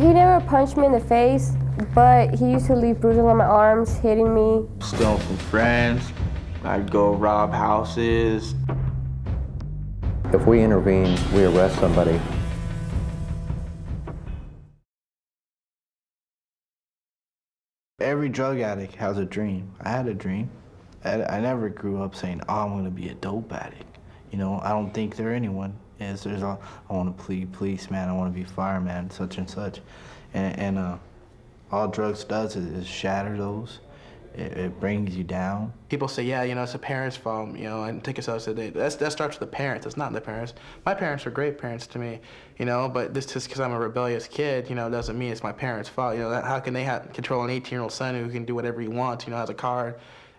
He never punched me in the face, but he used to leave bruises on my arms, hitting me. Stealing from friends. I'd go rob houses. If we intervene, we arrest somebody. Every drug addict has a dream. I had a dream. I never grew up saying, oh, I'm gonna be a dope addict. You know, I don't think there anyone is. I want to be policeman, I want to be fireman, such and such. And all drugs does is shatter those. It brings you down. People say, yeah, you know, it's a parent's fault, you know, and take yourself to that starts with the parents. It's not the parents. My parents are great parents to me, you know, but this just because I'm a rebellious kid, you know, doesn't mean it's my parents' fault. You know, how can they control an 18-year-old son who can do whatever he wants, you know, has a car,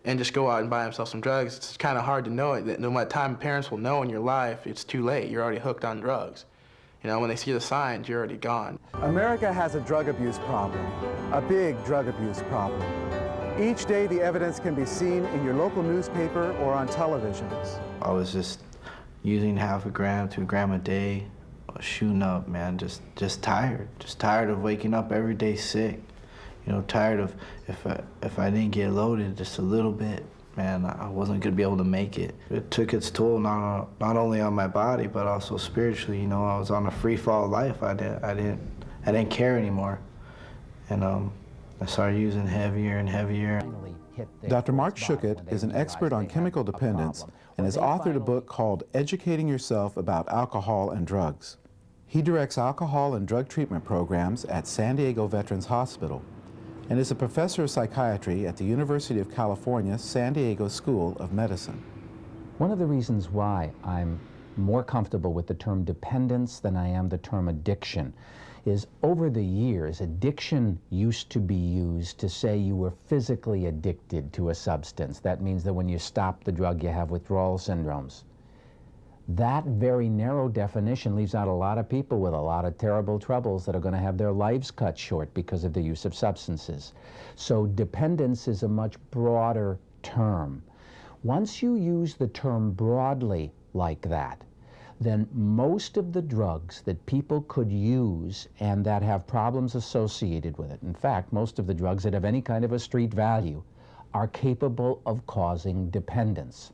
and just go out and buy himself some drugs? It's kind of hard to know it. That no matter time parents will know in your life, it's too late. You're already hooked on drugs. You know, when they see the signs, you're already gone. America has a drug abuse problem, a big drug abuse problem. Each day, the evidence can be seen in your local newspaper or on televisions. I was just using half a gram to a gram a day, shooting up, man, just tired. Just tired of waking up every day sick. You know, tired of if I didn't get loaded just a little bit, man, I wasn't gonna be able to make it. It took its toll not only on my body, but also spiritually. You know, I was on a free fall life. I didn't care anymore. And I started using heavier and heavier. Dr. Mark Schuckett is an expert on chemical dependence and has authored a book called Educating Yourself About Alcohol and Drugs. He directs alcohol and drug treatment programs at San Diego Veterans Hospital and is a professor of psychiatry at the University of California, San Diego School of Medicine. One of the reasons why I'm more comfortable with the term dependence than I am the term addiction is over the years, addiction used to be used to say you were physically addicted to a substance. That means that when you stop the drug, you have withdrawal syndromes. That very narrow definition leaves out a lot of people with a lot of terrible troubles that are going to have their lives cut short because of the use of substances. So dependence is a much broader term. Once you use the term broadly like that, then most of the drugs that people could use and that have problems associated with it, in fact, most of the drugs that have any kind of a street value, are capable of causing dependence.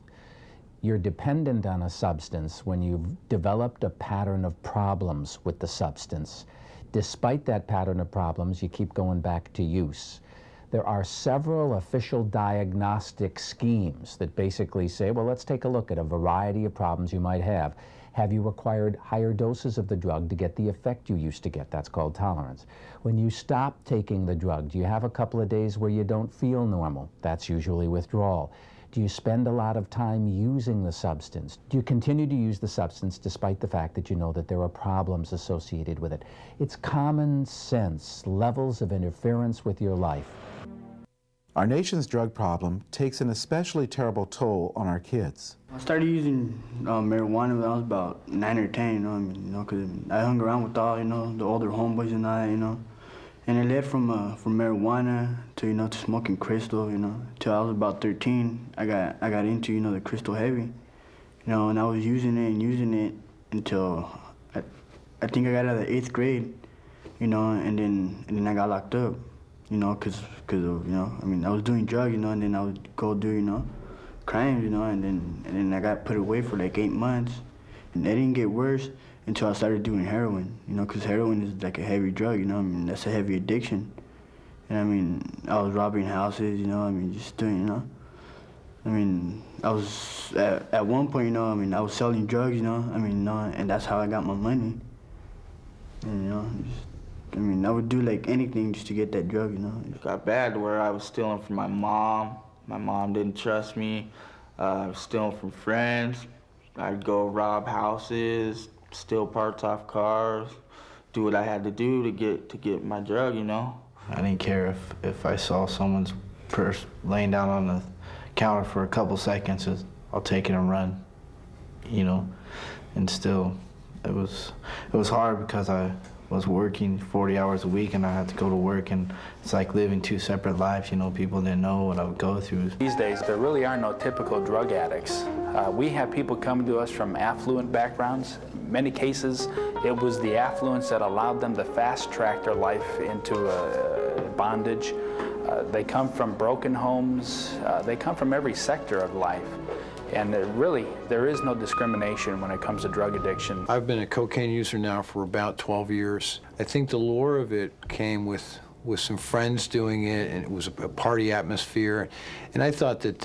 You're dependent on a substance when you've developed a pattern of problems with the substance. Despite that pattern of problems, you keep going back to use. There are several official diagnostic schemes that basically say, well, let's take a look at a variety of problems you might have. Have you required higher doses of the drug to get the effect you used to get? That's called tolerance. When you stop taking the drug, do you have a couple of days where you don't feel normal? That's usually withdrawal. Do you spend a lot of time using the substance? Do you continue to use the substance despite the fact that you know that there are problems associated with it? It's common sense, levels of interference with your life. Our nation's drug problem takes an especially terrible toll on our kids. I started using marijuana when I was about 9 or 10, because I hung around with all, the older homeboys and all that, And it led from marijuana to, to smoking crystal, till I was about 13. I got into, the crystal heavy, and I was using it until I think I got out of the 8th grade, and then I got locked up. Because of, I was doing drugs, and then I would go do, crimes, and then I got put away for like 8 months, and it didn't get worse until I started doing heroin, because heroin is like a heavy drug, that's a heavy addiction. And I was robbing houses, just doing, I was, at one point, I was selling drugs, and that's how I got my money. And, I would do like anything just to get that drug, It got bad to where I was stealing from my mom. My mom didn't trust me. I was stealing from friends. I'd go rob houses, steal parts off cars, do what I had to do to get my drug, I didn't care if I saw someone's purse laying down on the counter for a couple seconds. I'll take it and run, And still, it was hard because I was working 40 hours a week, and I had to go to work, and it's like living two separate lives. You know, people didn't know what I would go through. These days, there really are no typical drug addicts. We have people coming to us from affluent backgrounds. In many cases, it was the affluence that allowed them to fast-track their life into bondage. They come from broken homes. They come from every sector of life. And really, there is no discrimination when it comes to drug addiction. I've been a cocaine user now for about 12 years. I think the lure of it came with some friends doing it, and it was a party atmosphere. And I thought that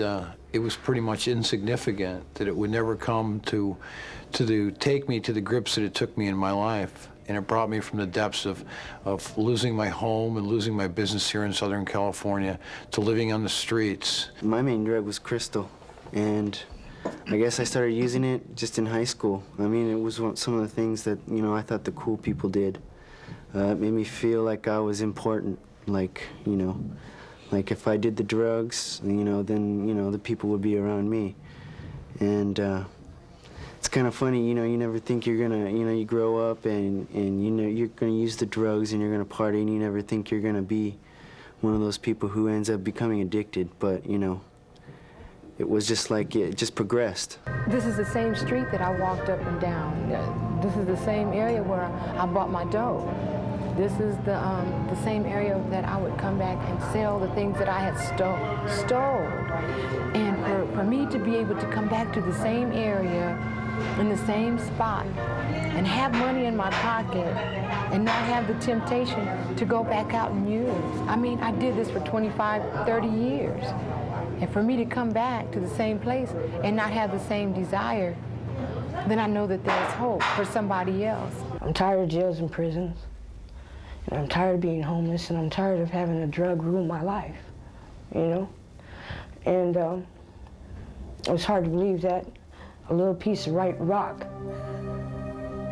it was pretty much insignificant, that it would never come to take me to the grips that it took me in my life. And it brought me from the depths of losing my home and losing my business here in Southern California to living on the streets. My main drug was crystal, and I guess I started using it just in high school. I mean, it was some of the things that, you know, I thought the cool people did. It made me feel like I was important, like, you know, like if I did the drugs, you know, then, you know, the people would be around me. And it's kind of funny, you know, you never think you're gonna, you know, you grow up and you know, you're gonna use the drugs and you're gonna party, and you never think you're gonna be one of those people who ends up becoming addicted, but, you know, it was just like it just progressed. This is the same street that I walked up and down. This is the same area where I bought my dough. This is the same area that I would come back and sell the things that I had stole. And for me to be able to come back to the same area in the same spot and have money in my pocket and not have the temptation to go back out and use. I mean, I did this for 25, 30 years. And for me to come back to the same place and not have the same desire, then I know that there's hope for somebody else. I'm tired of jails and prisons, and I'm tired of being homeless, and I'm tired of having a drug ruin my life, you know? And it was hard to believe that a little piece of right rock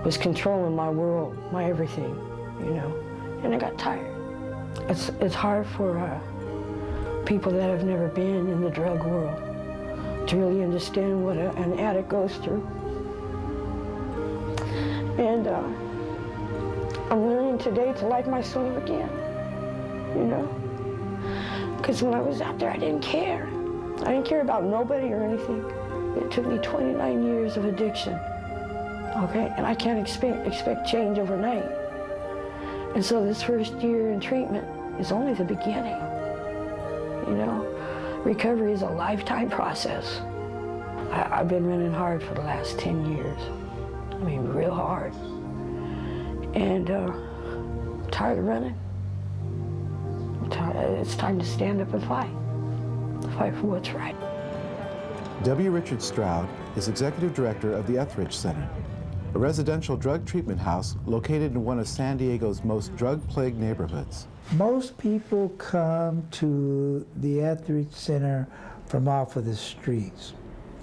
was controlling my world, my everything, you know? And I got tired. It's hard for people that have never been in the drug world to really understand what an addict goes through. And I'm learning today to like my swing again, you know? Because when I was out there, I didn't care. I didn't care about nobody or anything. It took me 29 years of addiction, okay? And I can't expect change overnight. And so this first year in treatment is only the beginning. You know, recovery is a lifetime process. I've been running hard for the last 10 years. I mean, real hard. And I'm tired of running. It's time to stand up and fight. Fight for what's right. W. Richard Stroud is executive director of the Etheridge Center, a residential drug treatment house located in one of San Diego's most drug-plagued neighborhoods. Most people come to the Etheridge Center from off of the streets.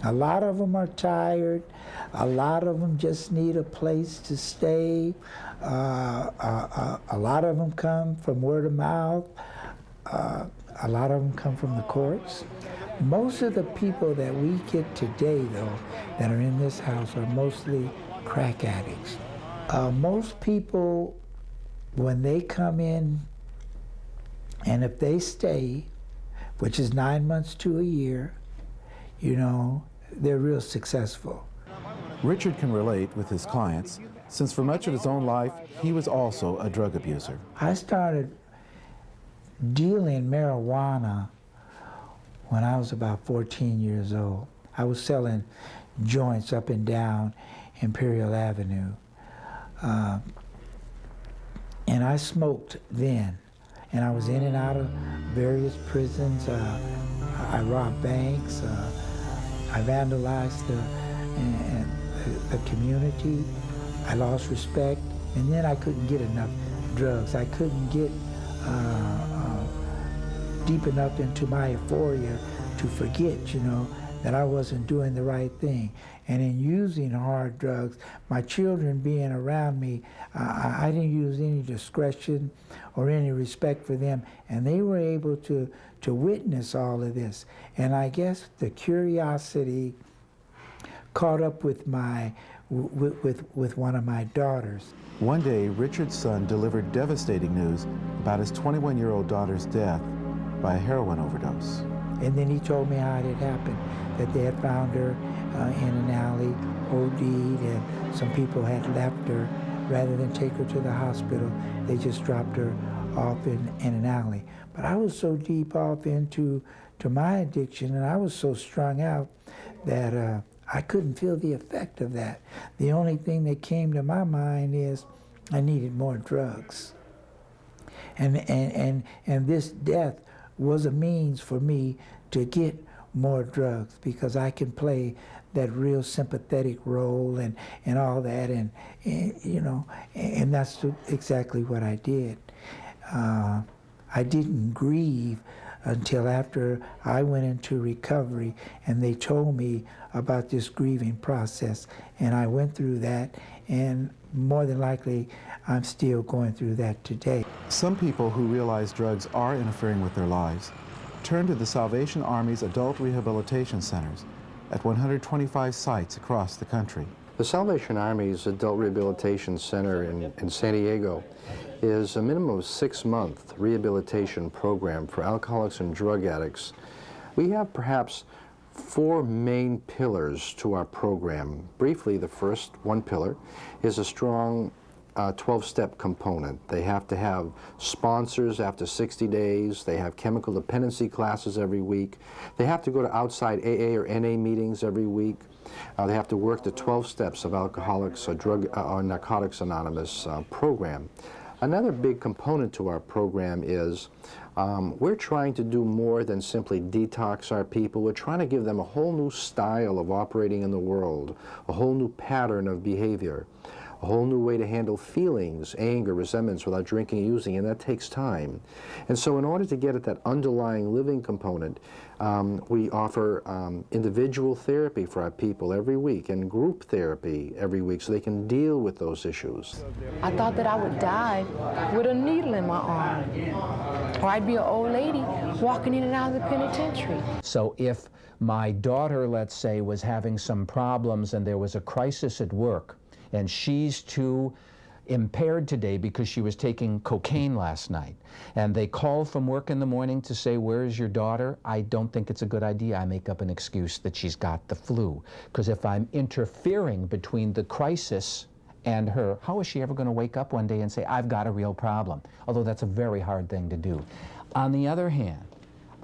A lot of them are tired. A lot of them just need a place to stay. A lot of them come from word of mouth. A lot of them come from the courts. Most of the people that we get today, though, that are in this house are mostly crack addicts. Most people, when they come in, and if they stay, which is 9 months to a year, you know, they're real successful. Richard can relate with his clients, since for much of his own life, he was also a drug abuser. I started dealing marijuana when I was about 14 years old. I was selling joints up and down Imperial Avenue. And I smoked then. And I was in and out of various prisons. I robbed banks. I vandalized the community. I lost respect. And then I couldn't get enough drugs. I couldn't get deep enough into my euphoria to forget, you know, that I wasn't doing the right thing. And in using hard drugs, my children being around me, I didn't use any discretion or any respect for them, and they were able to witness all of this. And I guess the curiosity caught up with my with one of my daughters. One day, Richard's son delivered devastating news about his 21-year-old daughter's death by a heroin overdose. And then he told me how it had happened, that they had found her in an alley, OD'd, and some people had left her. Rather than take her to the hospital, they just dropped her off in an alley. But I was so deep off into my addiction, and I was so strung out that I couldn't feel the effect of that. The only thing that came to my mind is I needed more drugs. And this death was a means for me to get more drugs, because I can play that real sympathetic role and all that, and you know, and that's exactly what I did. I didn't grieve until after I went into recovery and they told me about this grieving process, and I went through that, and more than likely I'm still going through that today. Some people who realize drugs are interfering with their lives turn to the Salvation Army's adult rehabilitation centers at 125 sites across the country. The Salvation Army's Adult Rehabilitation Center in San Diego is a minimum of 6-month rehabilitation program for alcoholics and drug addicts. We have perhaps 4 main pillars to our program. Briefly, the first one pillar is a strong 12-step component. They have to have sponsors after 60 days. They have chemical dependency classes every week. They have to go to outside AA or NA meetings every week. They have to work the 12 steps of Alcoholics or Narcotics Anonymous program. Another big component to our program is we're trying to do more than simply detox our people. We're trying to give them a whole new style of operating in the world, a whole new pattern of behavior, a whole new way to handle feelings, anger, resentments without drinking and using, and that takes time. And so in order to get at that underlying living component, we offer individual therapy for our people every week and group therapy every week so they can deal with those issues. I thought that I would die with a needle in my arm, or I'd be an old lady walking in and out of the penitentiary. So if my daughter, let's say, was having some problems and there was a crisis at work, and she's too impaired today because she was taking cocaine last night, and they call from work in the morning to say, where's your daughter? I don't think it's a good idea. I make up an excuse that she's got the flu, because if I'm interfering between the crisis and her, how is she ever going to wake up one day and say, I've got a real problem? Although that's a very hard thing to do. On the other hand,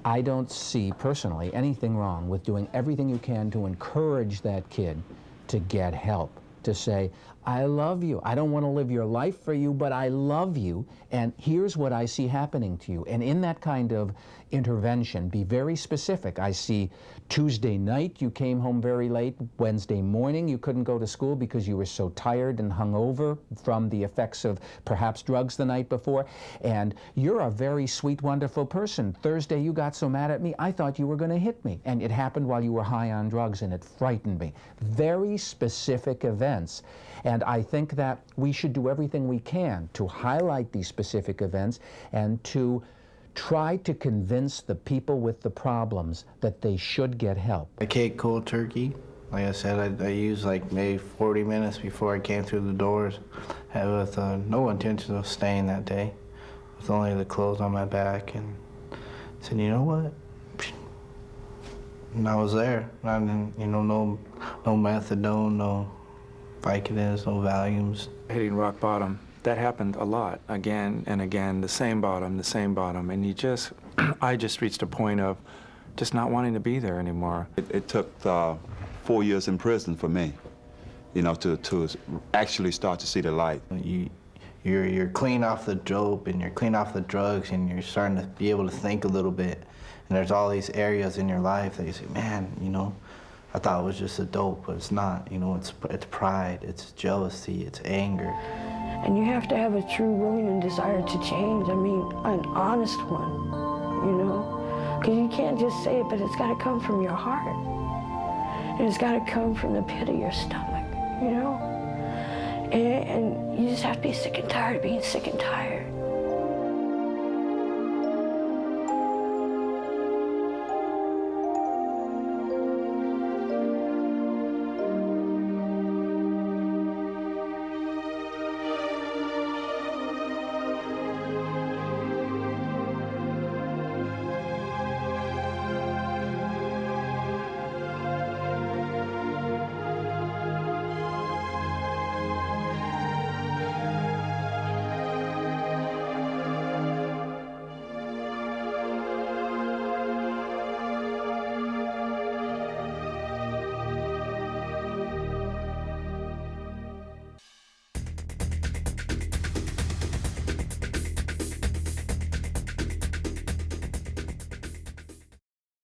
I don't see personally anything wrong with doing everything you can to encourage that kid to get help, to say, I love you. I don't want to live your life for you, but I love you, and here's what I see happening to you. And in that kind of intervention, be very specific. I see Tuesday night you came home very late, Wednesday morning you couldn't go to school because you were so tired and hungover from the effects of perhaps drugs the night before, and you're a very sweet, wonderful person. Thursday you got so mad at me, I thought you were going to hit me, and it happened while you were high on drugs, and it frightened me. Very specific events. And I think that we should do everything we can to highlight these specific events and to try to convince the people with the problems that they should get help. I ate cold turkey. Like I said, I used like maybe 40 minutes before I came through the doors, with no intention of staying that day, with only the clothes on my back, and said, you know what? And I was there. I didn't, no methadone, no Vicodins, no Valiums. Hitting rock bottom, that happened a lot, again and again, the same bottom, and I just reached a point of just not wanting to be there anymore. It took 4 years in prison for me, to actually start to see the light. You're clean off the dope and you're clean off the drugs and you're starting to be able to think a little bit. And there's all these areas in your life that you say, man, I thought it was just a dope, but it's not. It's pride, it's jealousy, it's anger. And you have to have a true willing and desire to change. I mean, an honest one, Because you can't just say it, but it's got to come from your heart. And it's got to come from the pit of your stomach, And you just have to be sick and tired of being sick and tired.